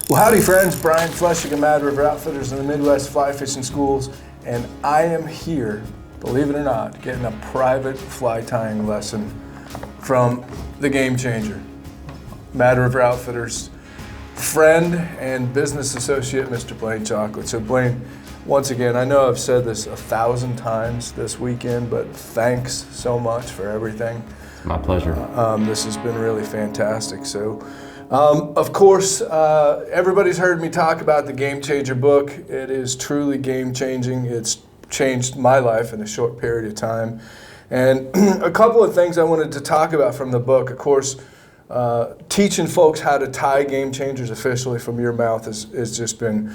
Well, howdy friends, Brian Flechsig of Mad River Outfitters in the Midwest Fly Fishing Schools, and I am here, believe it or not, getting a private fly tying lesson from the Game Changer, Mad River Outfitters friend and business associate, Mr. Blane Chocklett. So Blane, once again, I know I've said this 1,000 times this weekend, but thanks so much for everything. My pleasure. This has been really fantastic. So, of course, everybody's heard me talk about the Game Changer book. It is truly game-changing. It's changed my life in a short period of time. And a couple of things I wanted to talk about from the book. Of course, teaching folks how to tie Game Changers officially from your mouth has just been,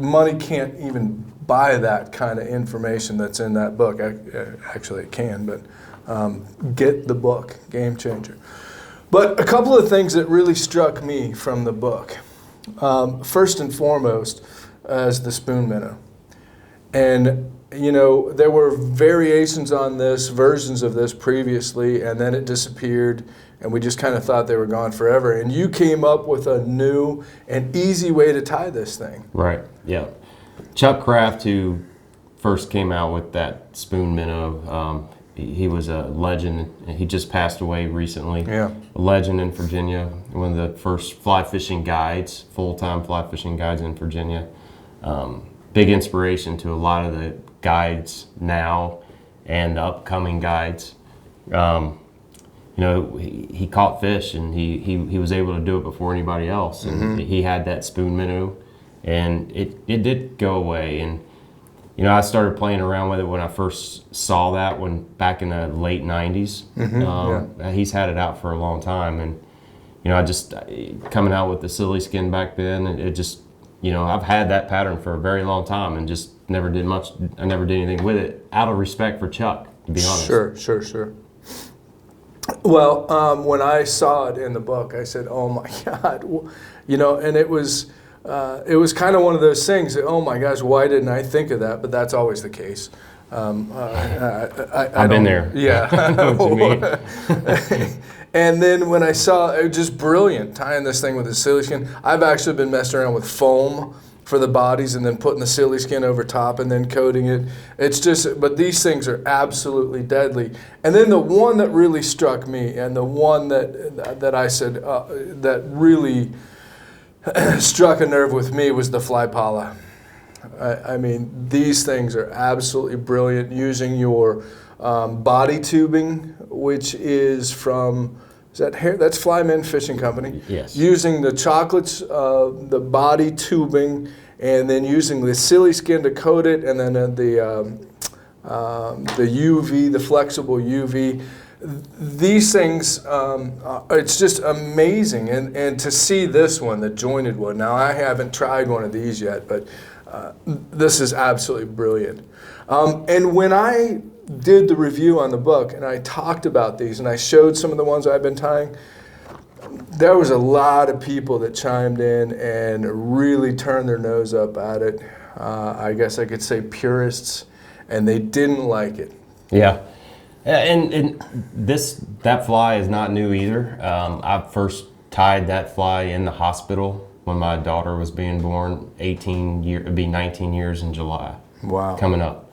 money can't even buy that kind of information that's in that book. Actually, it can, but get the book, Game Changer. But a couple of things that really struck me from the book. First and foremost, is the Spoon Minnow. And there were variations on this, versions of this previously, and then it disappeared, and we just kind of thought they were gone forever. And you came up with a new and easy way to tie this thing. Right, yeah. Chuck Kraft, who first came out with that Spoon Minnow, he was a legend. He just passed away recently. Yeah. A legend in Virginia, one of the first fly fishing guides, full-time fly fishing guides in Virginia. Big inspiration to a lot of the guides now and the upcoming guides. He caught fish, and he was able to do it before anybody else. And he had that Spoon Minnow, and it did go away. And I started playing around with it when I first saw that one back in the late 90s. He's had it out for a long time, and I just coming out with the silly skin back then. It just I've had that pattern for a very long time, and just never did much. I never did anything with it out of respect for Chuck, to be honest. Sure. Well, when I saw it in the book, I said, "Oh my God," and it was kind of one of those things that, oh my gosh, why didn't I think of that? But that's always the case. I've been there. Yeah. I know what you mean. And then when I saw it, was just brilliant, tying this thing with the silly skin. I've actually been messing around with foam for the bodies and then putting the silly skin over top and then coating it. But these things are absolutely deadly. And then the one that really struck me, and the one that I said that really struck a nerve with me, was the fly pala. I mean, these things are absolutely brilliant, using your body tubing, which is from, that's Flymen Fishing Company. Yes. Using the chocolates, the body tubing, and then using the silly skin to coat it, and then the UV, the flexible UV. These things, it's just amazing. And to see this one, the jointed one, now I haven't tried one of these yet, but this is absolutely brilliant. And when I did the review on the book and I talked about these and I showed some of the ones I've been tying, there was a lot of people that chimed in and really turned their nose up at it. I guess I could say purists, and they didn't like it. Yeah. And that fly is not new either. I first tied that fly in the hospital when my daughter was being born. It'd be 19 years in July. Wow. Coming up.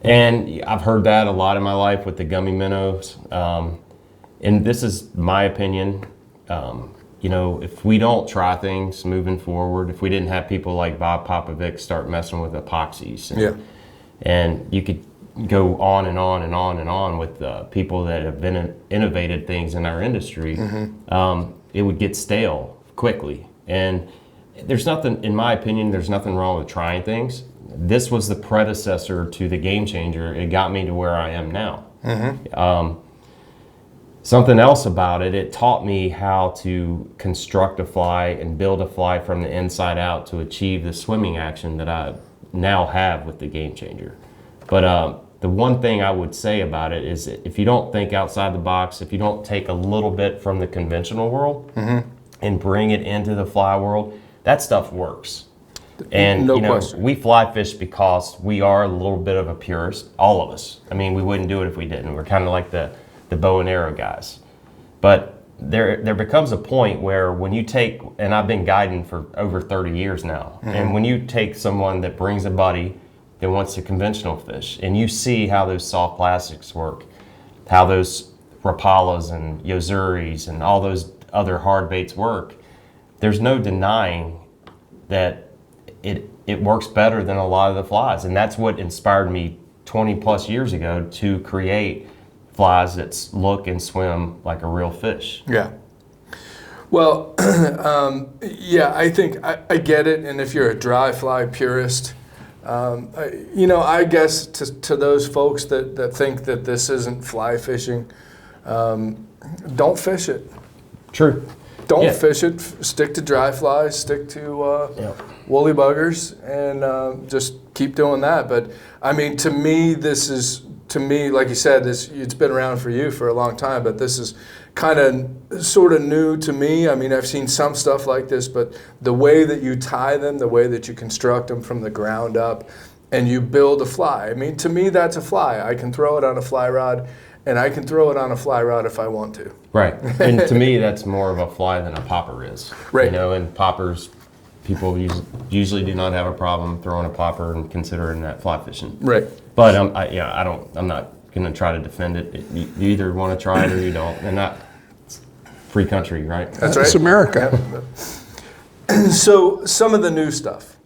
And I've heard that a lot in my life with the gummy minnows. And this is my opinion. If we don't try things moving forward, if we didn't have people like Bob Popovic start messing with epoxies, and you could go on and on and on and on with people that have been innovated things in our industry, it would get stale quickly. And there's nothing, in my opinion, there's nothing wrong with trying things. This was the predecessor to the Game Changer. It got me to where I am now. Something else about it, it taught me how to construct a fly and build a fly from the inside out to achieve the swimming action that I now have with the Game Changer. But the one thing I would say about it is that if you don't think outside the box, if you don't take a little bit from the conventional world and bring it into the fly world, that stuff works. And no question. We fly fish because we are a little bit of a purist, all of us. I mean, we wouldn't do it if we didn't. We're kind of like the bow and arrow guys. But there becomes a point where when you take, and I've been guiding for over 30 years now, and when you take someone that brings a buddy that wants to conventional fish, and you see how those soft plastics work, how those Rapalas and Yozuris and all those other hard baits work, there's no denying that it works better than a lot of the flies. And that's what inspired me 20 plus years ago to create flies that look and swim like a real fish. Yeah. Well, yeah, I think I get it. And if you're a dry fly purist, I guess to those folks that think that this isn't fly fishing, don't fish it. True. Don't fish it. Stick to dry flies. Stick to woolly buggers, and just keep doing that. But I mean, to me, like you said, it's been around for you for a long time. But this is kind of sort of new to me. I mean, I've seen some stuff like this, but the way that you tie them, the way that you construct them from the ground up, and you build a fly. I mean, to me, that's a fly. I can throw it on a fly rod. And I can throw it on a fly rod if I want to. Right. And to me, that's more of a fly than a popper is. Right. And poppers, people usually do not have a problem throwing a popper and considering that fly fishing. Right. But I'm not going to try to defend it. You either want to try it or you don't. And it's free country, right? That's right. It's America. Yeah. So some of the new stuff.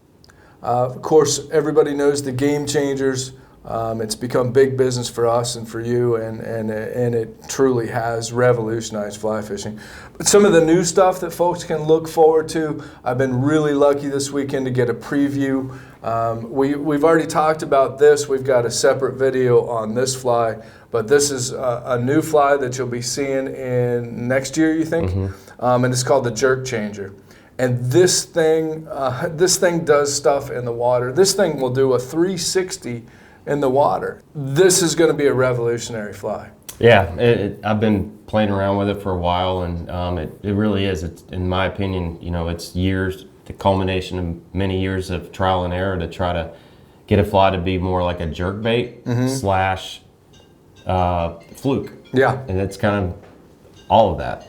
Of course, everybody knows the Game Changers. It's become big business for us and for you, and it truly has revolutionized fly fishing. But some of the new stuff that folks can look forward to, I've been really lucky this weekend to get a preview. We've already talked about this. We've got a separate video on this fly, but this is a new fly that you'll be seeing in next year, you think? And it's called the Jerk Changer. And this thing does stuff in the water. This thing will do a 360 in the water. This is going to be a revolutionary fly. Yeah, I've been playing around with it for a while, and it really is. It's, in my opinion, it's years, the culmination of many years of trial and error to try to get a fly to be more like a jerk bait slash fluke. Yeah. And it's kind of all of that.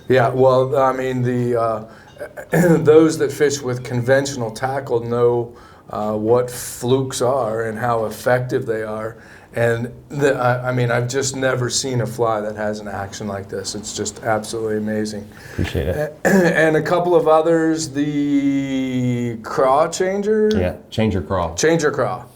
Yeah, well, I mean, those that fish with conventional tackle know what flukes are and how effective they are. And I've just never seen a fly that has an action like this. It's just absolutely amazing. Appreciate it. And a couple of others, the Craw Changer. Yeah, Changer Craw. Changer Craw.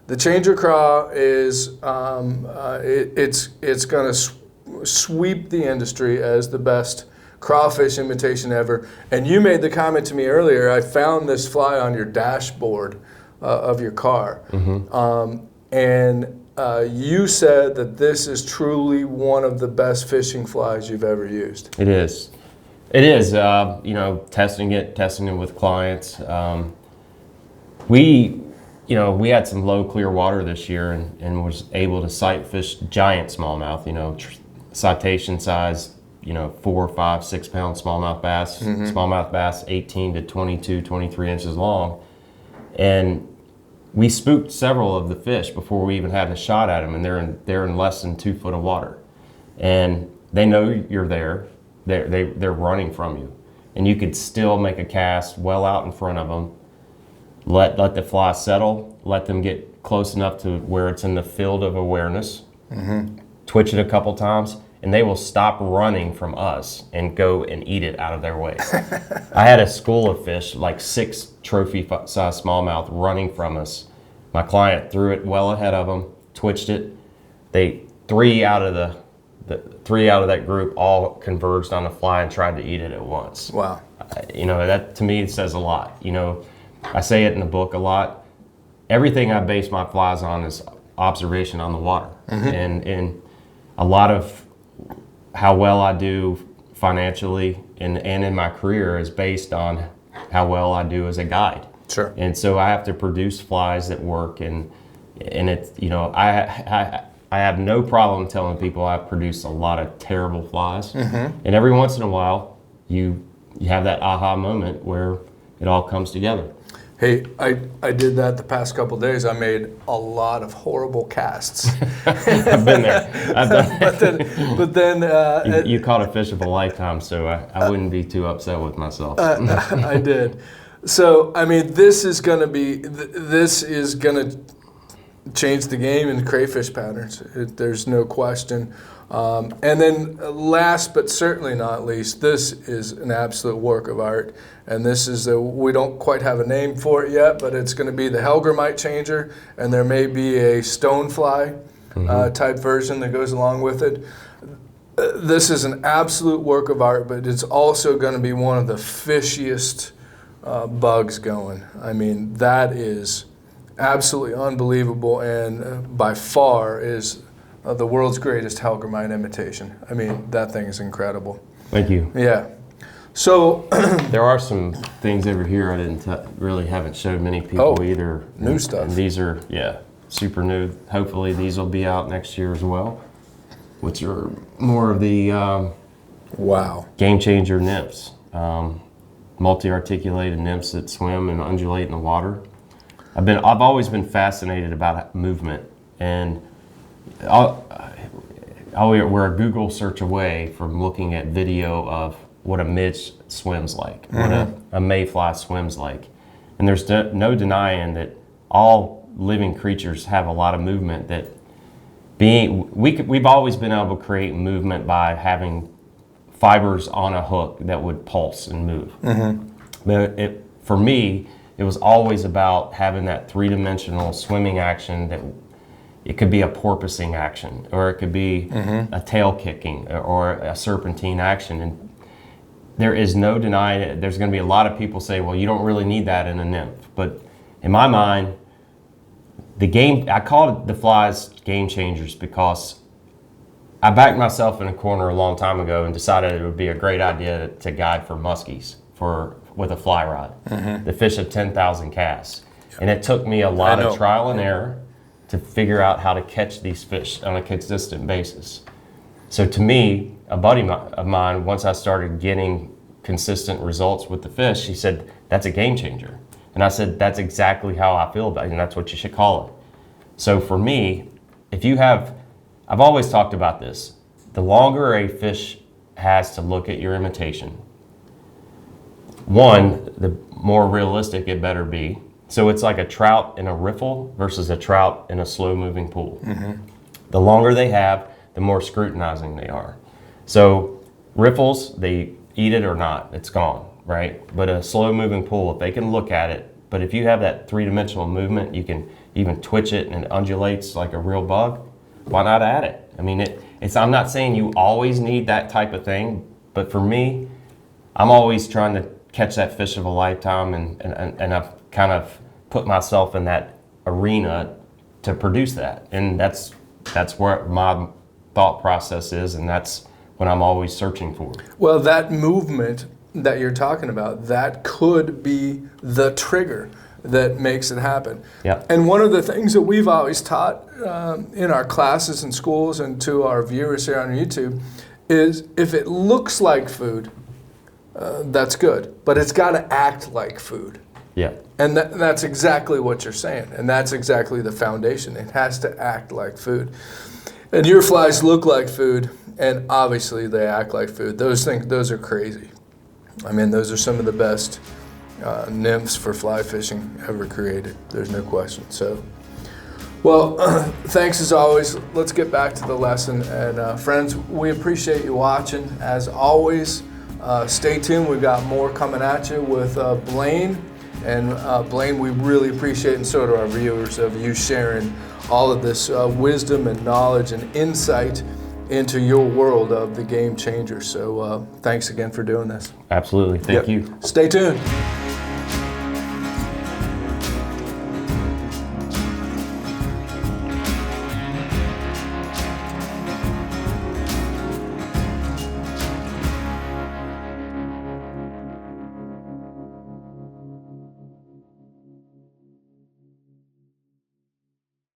The Changer Craw is it's going to sweep the industry as the best crawfish imitation ever. And you made the comment to me earlier, I found this fly on your dashboard of your car. And you said that this is truly one of the best fishing flies you've ever used. It is. It is. Testing it with clients. We had some low clear water this year and was able to sight fish giant smallmouth, citation size, 4, 5, 6 pound smallmouth bass, smallmouth bass 18 to 22, 23 inches long. And we spooked several of the fish before we even had a shot at them, and they're in less than 2 foot of water. And they know you're there. They're running from you. And you could still make a cast well out in front of them, let the fly settle, let them get close enough to where it's in the field of awareness, twitch it a couple times, and they will stop running from us and go and eat it out of their way. I had a school of fish, like 6 trophy-size smallmouth running from us. My client threw it well ahead of them, twitched it. Three out of that group all converged on the fly and tried to eat it at once. Wow. That to me says a lot. I say it in the book a lot. Everything I base my flies on is observation on the water, and a lot of how well I do financially and in my career is based on how well I do as a guide. Sure. And so I have to produce flies that work, and it's I have no problem telling people I produce a lot of terrible flies. And every once in a while you have that aha moment where it all comes together. Hey, I did that the past couple days. I made a lot of horrible casts. I've been there. I've done that. But then You caught a fish of a lifetime, so I wouldn't be too upset with myself. I did. So I mean, this is gonna change the game in crayfish patterns. There's no question. And then last but certainly not least, this is an absolute work of art. And this is, we don't quite have a name for it yet, but it's going to be the Helger Changer, and there may be a stonefly type version that goes along with it. This is an absolute work of art, but it's also going to be one of the fishiest bugs going. I mean, that is absolutely unbelievable, and by far is the world's greatest Helger imitation. I mean, that thing is incredible. Thank you. Yeah. So there are some things over here I haven't showed many people either. New stuff. And these are super new. Hopefully these will be out next year as well, which are more of the Game Changer nymphs, multi-articulated nymphs that swim and undulate in the water. I've always been fascinated about movement, and we're a Google search away from looking at video of what a midge swims like, what a mayfly swims like. And there's no denying that all living creatures have a lot of movement. That we've always been able to create movement by having fibers on a hook that would pulse and move. But for me, it was always about having that three-dimensional swimming action. That it could be a porpoising action, or it could be a tail kicking, or a serpentine action. And there is no denying it. There's going to be a lot of people say, well, you don't really need that in a nymph. But in my mind, I called the flies game changers because I backed myself in a corner a long time ago and decided it would be a great idea to guide for muskies with a fly rod. The fish of 10,000 casts. And it took me a lot of trial and error to figure out how to catch these fish on a consistent basis. So to me, a buddy of mine, once I started getting consistent results with the fish, he said, that's a game changer. And I said, that's exactly how I feel about it, and that's what you should call it. So for me, I've always talked about this. The longer a fish has to look at your imitation, one, the more realistic it better be. So it's like a trout in a riffle versus a trout in a slow-moving pool. The longer they have, the more scrutinizing they are. So riffles, they eat it or not, it's gone, right? But a slow-moving pool, if they can look at it, but if you have that three-dimensional movement, you can even twitch it and it undulates like a real bug, why not add it? I mean, I'm not saying you always need that type of thing, but for me, I'm always trying to catch that fish of a lifetime, and I've kind of put myself in that arena to produce that. And that's where my thought process is, and that's what I'm always searching for. Well, that movement that you're talking about, that could be the trigger that makes it happen. Yeah. And one of the things that we've always taught in our classes and schools and to our viewers here on YouTube is if it looks like food, that's good, but it's got to act like food. Yeah. And that's exactly what you're saying, and that's exactly the foundation. It has to act like food. And your flies look like food, and obviously they act like food. Those are crazy. I mean, those are some of the best nymphs for fly fishing ever created. There's no question. So, well, thanks as always. Let's get back to the lesson. And friends, we appreciate you watching. As always, stay tuned. We've got more coming at you with Blane. And Blane, we really appreciate, and so do our viewers, of you sharing all of this wisdom and knowledge and insight into your world of the Game Changer. So thanks again for doing this. Absolutely. Thank you. Stay tuned.